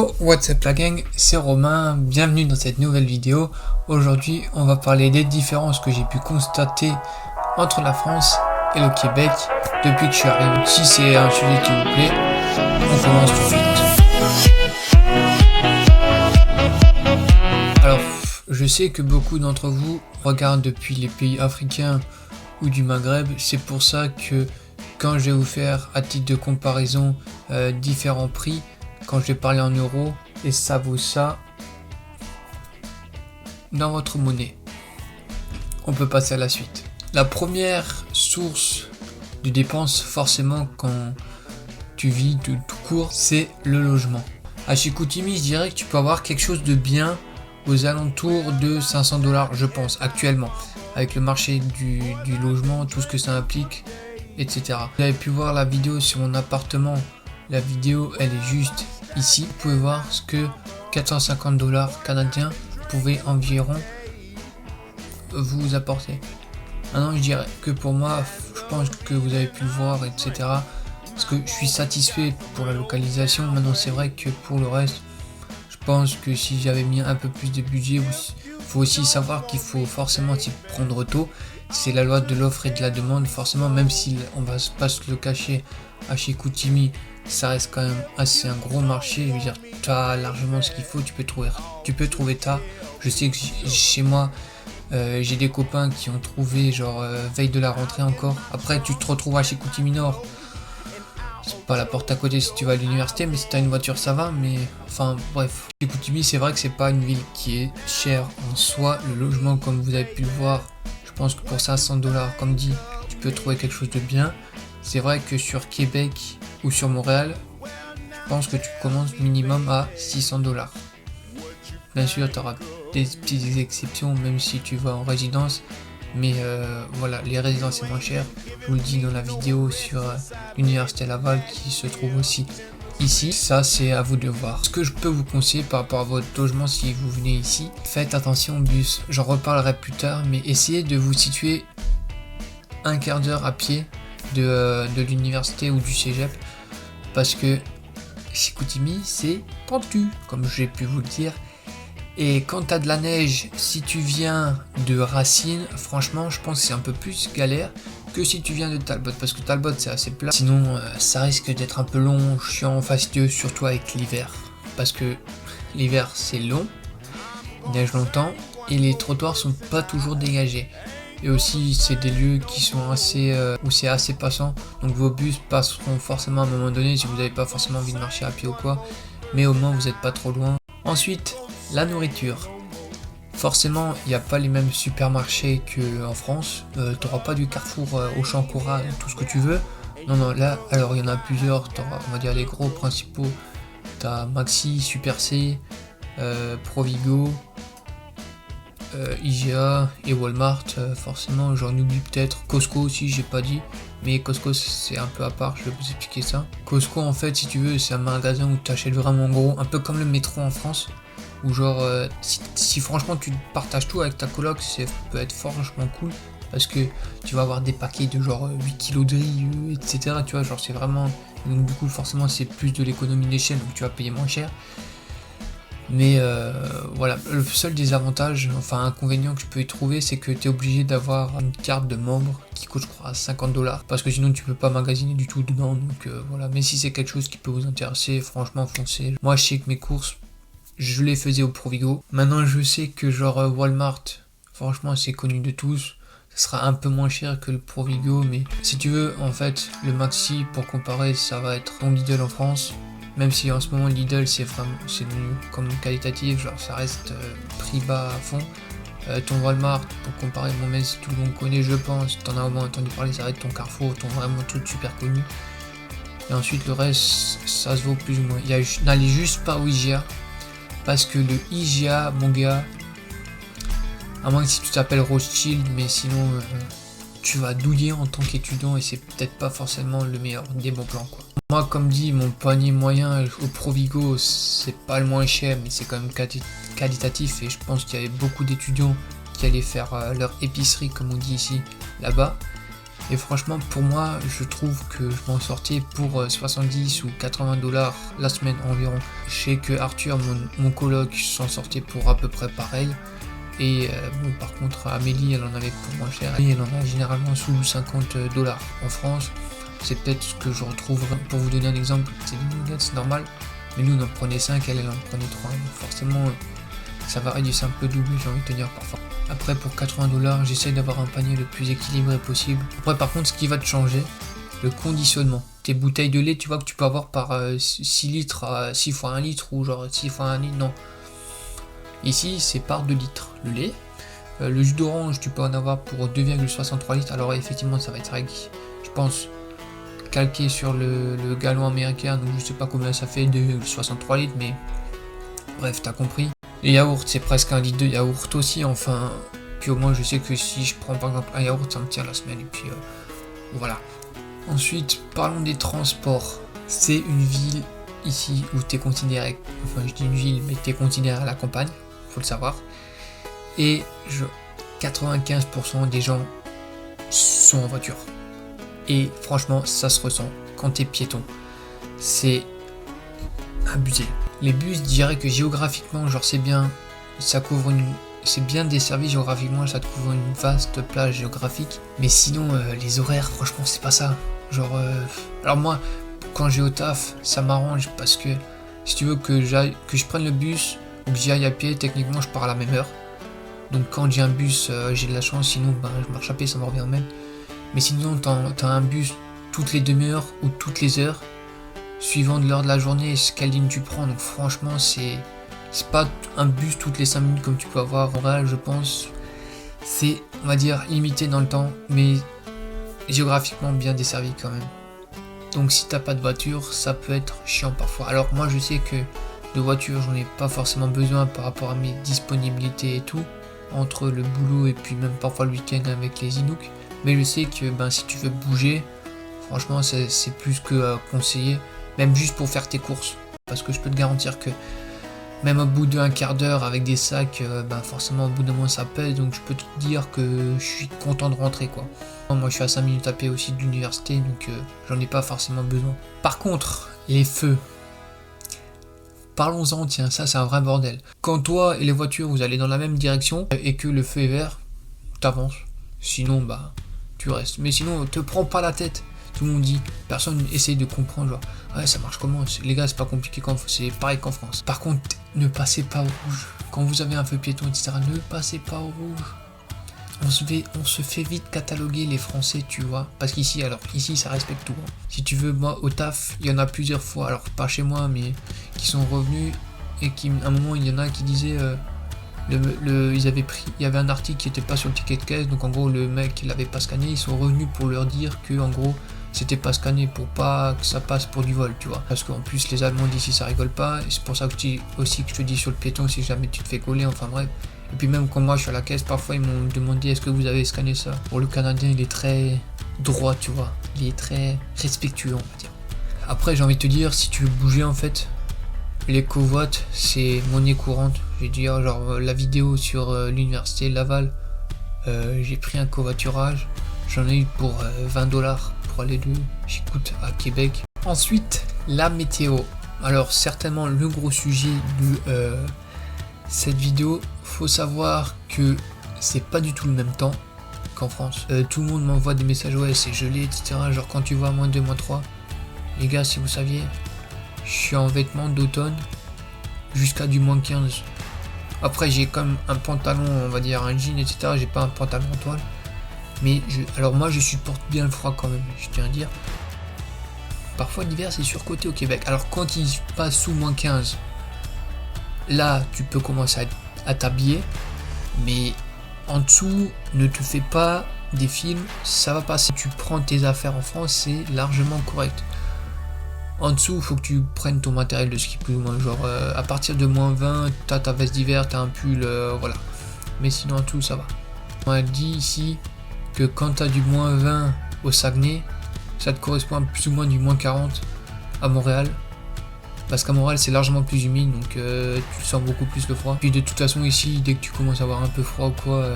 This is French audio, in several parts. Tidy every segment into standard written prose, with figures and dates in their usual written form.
Yo, what's up la gang, c'est Romain, bienvenue dans cette nouvelle vidéo. Aujourd'hui, on va parler des différences que j'ai pu constater entre la France et le Québec depuis que je suis arrivé. Si c'est un sujet qui vous plaît, on commence tout de suite. Alors, je sais que beaucoup d'entre vous regardent depuis les pays africains ou du Maghreb, c'est pour ça que quand je vais vous faire à titre de comparaison différents prix, quand je vais parler en euros, et ça vaut ça dans votre monnaie. On peut passer à la suite. La première source de dépenses, forcément, quand tu vis de tout court, c'est le logement. À Chicoutimi, je dirais que tu peux avoir quelque chose de bien aux alentours de 500 $, je pense, actuellement. Avec le marché du logement, tout ce que ça implique, etc. Vous avez pu voir la vidéo sur mon appartement. La vidéo, elle est juste ici. Vous pouvez voir ce que 450 $ canadiens pouvaient environ vous apporter. Maintenant, je dirais que pour moi, je pense que vous avez pu le voir, etc. Parce que je suis satisfait pour la localisation. Maintenant, c'est vrai que pour le reste, je pense que si j'avais mis un peu plus de budget, il faut aussi savoir qu'il faut forcément s'y prendre tôt. C'est la loi de l'offre et de la demande, forcément, même si on va pas se le cacher, à Chicoutimi, ça reste quand même assez un gros marché. Je veux dire, tu as largement ce qu'il faut, tu peux trouver ta. Je sais que chez moi, j'ai des copains qui ont trouvé, genre, veille de la rentrée encore. Après, tu te retrouves à Chicoutimi Nord. C'est pas la porte à côté si tu vas à l'université, mais si tu as une voiture, ça va. Mais enfin, bref. Chicoutimi, c'est vrai que c'est pas une ville qui est chère en soi. Le logement, comme vous avez pu le voir, je pense que pour 500 $, comme dit, tu peux trouver quelque chose de bien. C'est vrai que sur Québec ou sur Montréal, je pense que tu commences minimum à 600 $. Bien sûr, tu auras des petites exceptions, même si tu vas en résidence. Mais voilà, les résidences c'est moins cher. Je vous le dis dans la vidéo sur l'université Laval qui se trouve aussi ici. Ça, c'est à vous de voir. Ce que je peux vous conseiller par rapport à votre logement si vous venez ici, faites attention au bus. J'en reparlerai plus tard, mais essayez de vous situer un quart d'heure à pied de l'université ou du cégep, parce que Chicoutimi c'est pentu, comme j'ai pu vous le dire. Et quand tu as de la neige, si tu viens de Racine, franchement je pense que c'est un peu plus galère que si tu viens de Talbot, parce que Talbot c'est assez plat. Sinon ça risque d'être un peu long, chiant, fastidieux, surtout avec l'hiver, parce que l'hiver c'est long, il neige longtemps et les trottoirs sont pas toujours dégagés. Et aussi c'est des lieux qui sont assez où c'est assez passant, donc vos bus passeront forcément à un moment donné si vous n'avez pas forcément envie de marcher à pied ou quoi, mais au moins vous n'êtes pas trop loin. Ensuite, la nourriture. Forcément il n'y a pas les mêmes supermarchés qu'en France, tu n'auras pas du Carrefour, Auchan, Cora, tout ce que tu veux. Non, là, alors il y en a plusieurs, t'auras, on va dire les gros principaux, tu as Maxi, Super C, Provigo, IGA et Walmart, forcément, j'en oublie peut-être. Costco aussi, j'ai pas dit, mais Costco c'est un peu à part, je vais vous expliquer ça. Costco, en fait, si tu veux, c'est un magasin où tu achètes vraiment gros, un peu comme le métro en France, où genre, si franchement tu partages tout avec ta coloc, ça peut être franchement cool, parce que tu vas avoir des paquets de genre 8 kilos de riz, etc. Tu vois, genre c'est vraiment, donc du coup forcément c'est plus de l'économie d'échelle, donc tu vas payer moins cher. Mais voilà, le seul désavantage, enfin inconvénient que je peux y trouver, c'est que tu es obligé d'avoir une carte de membre qui coûte je crois 50 $, parce que sinon tu peux pas magasiner du tout dedans, donc voilà. Mais si c'est quelque chose qui peut vous intéresser, franchement foncez. Moi je sais que mes courses, je les faisais au Provigo. Maintenant je sais que genre Walmart, franchement c'est connu de tous, ça sera un peu moins cher que le Provigo, mais si tu veux, en fait, le Maxi, pour comparer, ça va être ton Lidl en France. Même si en ce moment Lidl c'est devenu comme qualitatif, genre ça reste prix bas à fond. Ton Walmart, pour comparer, bon même si tout le monde connaît, je pense, t'en as au moins entendu parler, ça va être ton Carrefour, ton vraiment truc super connu. Et ensuite le reste, ça se vaut plus ou moins. N'allez juste pas au IGA, parce que le IGA, mon gars, à moins que si tu t'appelles Rothschild, mais sinon tu vas douiller en tant qu'étudiant et c'est peut-être pas forcément le meilleur des bons plans quoi. Moi comme dit, mon panier moyen au Provigo c'est pas le moins cher, mais c'est quand même qualitatif, et je pense qu'il y avait beaucoup d'étudiants qui allaient faire leur épicerie comme on dit ici là-bas. Et franchement, pour moi, je trouve que je m'en sortais pour 70 ou 80 $ la semaine environ. Je sais que Arthur, mon coloc, s'en sortait pour à peu près pareil. Et bon, par contre, Amélie, elle en avait pour moins cher. Et elle en a généralement sous 50 $ en France. C'est peut-être ce que je retrouve. Pour vous donner un exemple, c'est des nuggets, c'est normal. Mais nous, on en prenait 5, elle en prenait 3. Donc forcément, ça varie du simple double, j'ai envie de te dire parfois. Après, pour 80 $, j'essaye d'avoir un panier le plus équilibré possible. Après, par contre, ce qui va te changer, le conditionnement. Tes bouteilles de lait, tu vois que tu peux avoir par 6 litres à 6 fois 1 litre ou genre 6 fois 1 litre, non. Ici, c'est par 2 litres le lait. Le jus d'orange, tu peux en avoir pour 2,63 litres. Alors, effectivement, ça va être, je pense, calqué sur le gallon américain. Donc, je sais pas combien ça fait, 2,63 litres, mais bref, t'as compris. Les yaourts, c'est presque 1 litre de yaourt aussi, enfin. Puis au moins, je sais que si je prends par exemple un yaourt, ça me tient la semaine. Et puis voilà. Ensuite, parlons des transports. C'est une ville ici où tu es considéré, enfin je dis une ville, mais tu es considéré à la campagne, faut le savoir. Et 95% des gens sont en voiture. Et franchement, ça se ressent quand tu es piéton. C'est abusé. Les bus, je dirais que géographiquement, genre c'est bien, ça couvre c'est bien desservi géographiquement, ça te couvre une vaste plage géographique. Mais sinon, les horaires, franchement, c'est pas ça. Genre, alors moi, quand j'ai au taf, ça m'arrange parce que si tu veux que je prenne le bus ou que j'y aille à pied, techniquement, je pars à la même heure. Donc quand j'ai un bus, j'ai de la chance. Sinon, je marche à pied, ça me revient même. Mais sinon, t'as un bus toutes les demi-heures ou toutes les heures, suivant de l'heure de la journée et quelle ligne tu prends. Donc franchement, c'est pas un bus toutes les 5 minutes comme tu peux avoir en réel, je pense. C'est, on va dire, limité dans le temps, mais géographiquement bien desservi quand même. Donc si t'as pas de voiture, ça peut être chiant parfois. Alors moi je sais que de voiture j'en ai pas forcément besoin par rapport à mes disponibilités et tout, entre le boulot et puis même parfois le week-end avec les Inuk. Mais je sais que si tu veux bouger, franchement c'est plus que conseillé, même juste pour faire tes courses. Parce que je peux te garantir que même au bout d'un quart d'heure avec des sacs, forcément au bout d'un moment ça pèse. Donc je peux te dire que je suis content de rentrer quoi. Moi je suis à 5 minutes à pied aussi de l'université, donc j'en ai pas forcément besoin. Par contre, les feux. Parlons-en, tiens, ça c'est un vrai bordel. Quand toi et les voitures vous allez dans la même direction et que le feu est vert, t'avances. Sinon tu restes. Mais sinon te prends pas la tête. Tout le monde dit, personne essaye de comprendre, genre ouais ça marche comment, les gars c'est pas compliqué, c'est pareil qu'en France. Par contre, ne passez pas au rouge. Quand vous avez un feu piéton, etc., ne passez pas au rouge. On se fait vite cataloguer les Français, tu vois. Parce qu'ici, ça respecte tout. Hein. Si tu veux, moi, au taf, il y en a plusieurs fois, alors pas chez moi, mais qui sont revenus et à un moment, il y en a qui disaient, il y avait un article qui était pas sur le ticket de caisse, donc en gros, le mec, il l'avait pas scanné, ils sont revenus pour leur dire que, en gros, c'était pas scanné pour pas que ça passe pour du vol, tu vois. Parce qu'en plus, les Allemands d'ici, ça rigole pas, et c'est pour ça que je te dis sur le piéton, si jamais tu te fais coller, enfin bref. Et puis même quand moi je suis à la caisse, parfois ils m'ont demandé est-ce que vous avez scanné ça. Pour le Canadien, il est très droit, tu vois. Il est très respectueux, on va dire. Après, j'ai envie de te dire, si tu veux bouger en fait, les covoites, c'est monnaie courante. J'ai dit, genre la vidéo sur l'université Laval, j'ai pris un covoiturage. J'en ai eu pour 20 $ pour aller de Chicoute à Québec. Ensuite, la météo. Alors certainement le gros sujet de cette vidéo, faut savoir que c'est pas du tout le même temps qu'en France. Tout le monde m'envoie des messages, ouais c'est gelé, etc. Genre quand tu vois -2, -3. Les gars, si vous saviez, je suis en vêtements d'automne jusqu'à du -15. Après j'ai comme un pantalon, on va dire un jean, etc. J'ai pas un pantalon en toile. Mais alors moi je supporte bien le froid quand même, je tiens à dire. Parfois l'hiver c'est surcoté au Québec. Alors quand il passe sous -15, là tu peux commencer à t'habiller, mais en dessous ne te fais pas des films, ça va passer. Tu prends tes affaires en France, c'est largement correct. En dessous, il faut que tu prennes ton matériel de ski plus ou moins, genre à partir de -20, t'as ta veste d'hiver, t'as un pull, voilà. Mais sinon en dessous ça va. On a dit ici que quand t'as du -20 au Saguenay, ça te correspond à plus ou moins du -40 à Montréal. Parce qu'à Montréal c'est largement plus humide, donc tu sens beaucoup plus le froid. Puis de toute façon ici, dès que tu commences à avoir un peu froid ou quoi,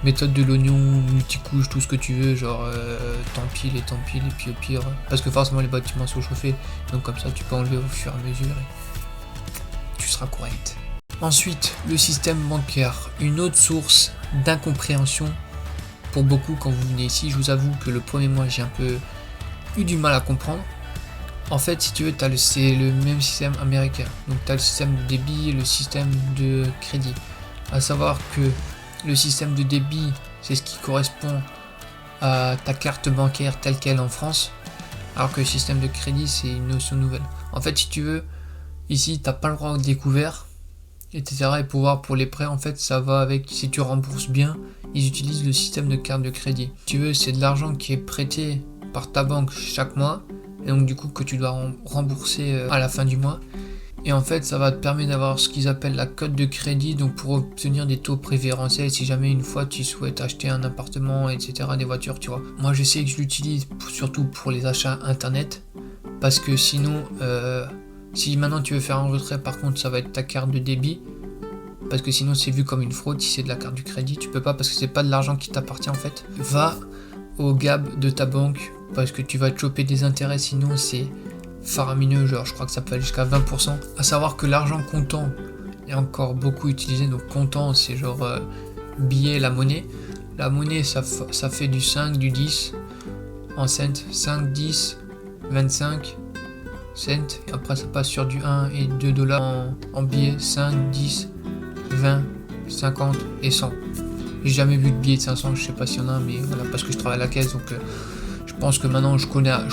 méthode de l'oignon, multicouche, tout ce que tu veux, genre t'empiles et puis au pire, parce que forcément les bâtiments sont chauffés, donc comme ça tu peux enlever au fur et à mesure et tu seras correct. Ensuite, le système bancaire, une autre source d'incompréhension pour beaucoup quand vous venez ici. Je vous avoue que le premier mois j'ai un peu eu du mal à comprendre. En fait, si tu veux, c'est le même système américain. Donc tu as le système de débit et le système de crédit. À savoir que le système de débit, c'est ce qui correspond à ta carte bancaire telle qu'elle en France, alors que le système de crédit, c'est une notion nouvelle. En fait, si tu veux, ici, t'as pas le droit au découvert, etc. Et pouvoir pour les prêts, en fait, ça va avec, si tu rembourses bien, ils utilisent le système de carte de crédit. Si tu veux, c'est de l'argent qui est prêté par ta banque chaque mois, et donc du coup que tu dois rembourser à la fin du mois. Et en fait, ça va te permettre d'avoir ce qu'ils appellent la cote de crédit, donc pour obtenir des taux préférentiels si jamais une fois tu souhaites acheter un appartement, etc., des voitures, tu vois. Moi, je sais que je l'utilise surtout pour les achats internet, parce que sinon, si maintenant tu veux faire un retrait, par contre, ça va être ta carte de débit, parce que sinon c'est vu comme une fraude. Si c'est de la carte du crédit, tu peux pas, parce que c'est pas de l'argent qui t'appartient en fait. Va au GAB de ta banque, parce que tu vas te choper des intérêts, sinon c'est faramineux, genre je crois que ça peut aller jusqu'à 20%. À savoir que l'argent comptant est encore beaucoup utilisé, donc comptant c'est genre billet, la monnaie. La monnaie ça fait du 5, du 10 en cents, 5, 10, 25 cents, et après ça passe sur du 1 et 2 dollars en billets, 5, 10, 20, 50 et 100. J'ai jamais vu de billet de 500, je sais pas s'il y en a, mais voilà, parce que je travaille à la caisse, donc je pense que maintenant je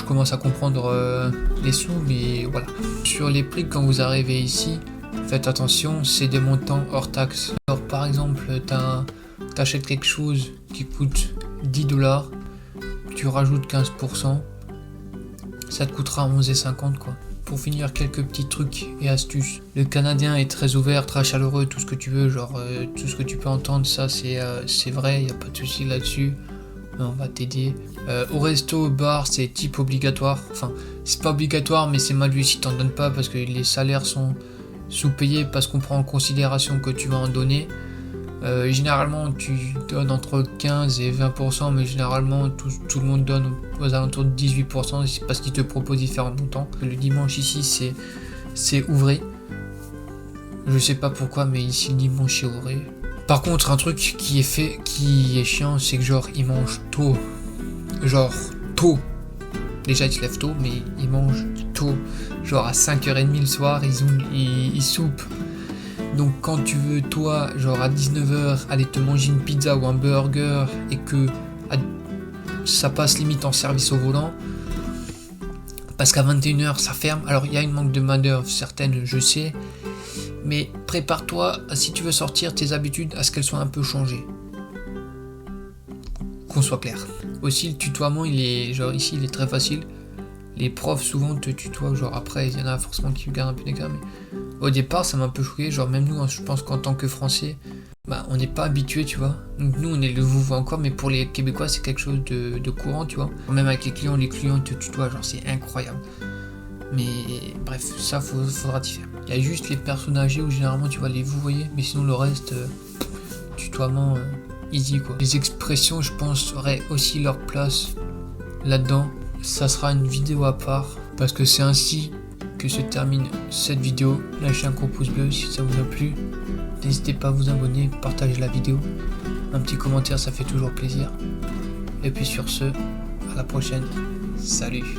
commence à comprendre les sous, mais voilà. Sur les prix, quand vous arrivez ici, faites attention, c'est des montants hors taxe. Alors par exemple, t'achètes quelque chose qui coûte 10 dollars, tu rajoutes 15%, ça te coûtera 11,50 quoi. Pour finir, quelques petits trucs et astuces. Le Canadien est très ouvert, très chaleureux, tout ce que tu veux, genre tout ce que tu peux entendre, ça c'est vrai, il n'y a pas de souci là-dessus. On va t'aider. Au resto, au bar, c'est type obligatoire. Enfin, c'est pas obligatoire, mais c'est mal vu si t'en donnes pas, parce que les salaires sont sous-payés, parce qu'on prend en considération que tu vas en donner. Généralement, tu donnes entre 15 et 20%, mais généralement, tout le monde donne aux alentours de 18%, c'est parce qu'ils te proposent différents montants. Le dimanche ici, c'est ouvré. Je sais pas pourquoi, mais ici, le dimanche, c'est ouvré. Par contre, un truc qui est chiant, c'est que genre, ils mangent tôt. Genre, tôt. Déjà, ils se lèvent tôt, mais ils mangent tôt. Genre, à 5h30 le soir, ils soupent. Donc quand tu veux, toi, genre à 19h, aller te manger une pizza ou un burger, et que ça passe limite en service au volant, parce qu'à 21h ça ferme. Alors il y a une manque de main d'œuvre certaine, je sais, mais prépare-toi, si tu veux sortir, tes habitudes à ce qu'elles soient un peu changées. Qu'on soit clair. Aussi, le tutoiement, genre ici, il est très facile. Les profs souvent te tutoient, genre après il y en a forcément qui gardent un peu d'écart, mais au départ ça m'a un peu choqué, genre même nous, je pense qu'en tant que Français, on n'est pas habitué, tu vois. Donc nous on est le vous encore, mais pour les Québécois c'est quelque chose de courant, tu vois. Même avec les clients te tutoient, genre c'est incroyable. Mais bref, ça faudra t'y faire. Il y a juste les personnes âgées où généralement tu vas les vous voyez, mais sinon le reste, tutoiement easy quoi. Les expressions, je pense, auraient aussi leur place là-dedans. Ça sera une vidéo à part, parce que c'est ainsi que se termine cette vidéo. Lâchez un gros pouce bleu si ça vous a plu. N'hésitez pas à vous abonner, partager la vidéo. Un petit commentaire, ça fait toujours plaisir. Et puis sur ce, à la prochaine. Salut.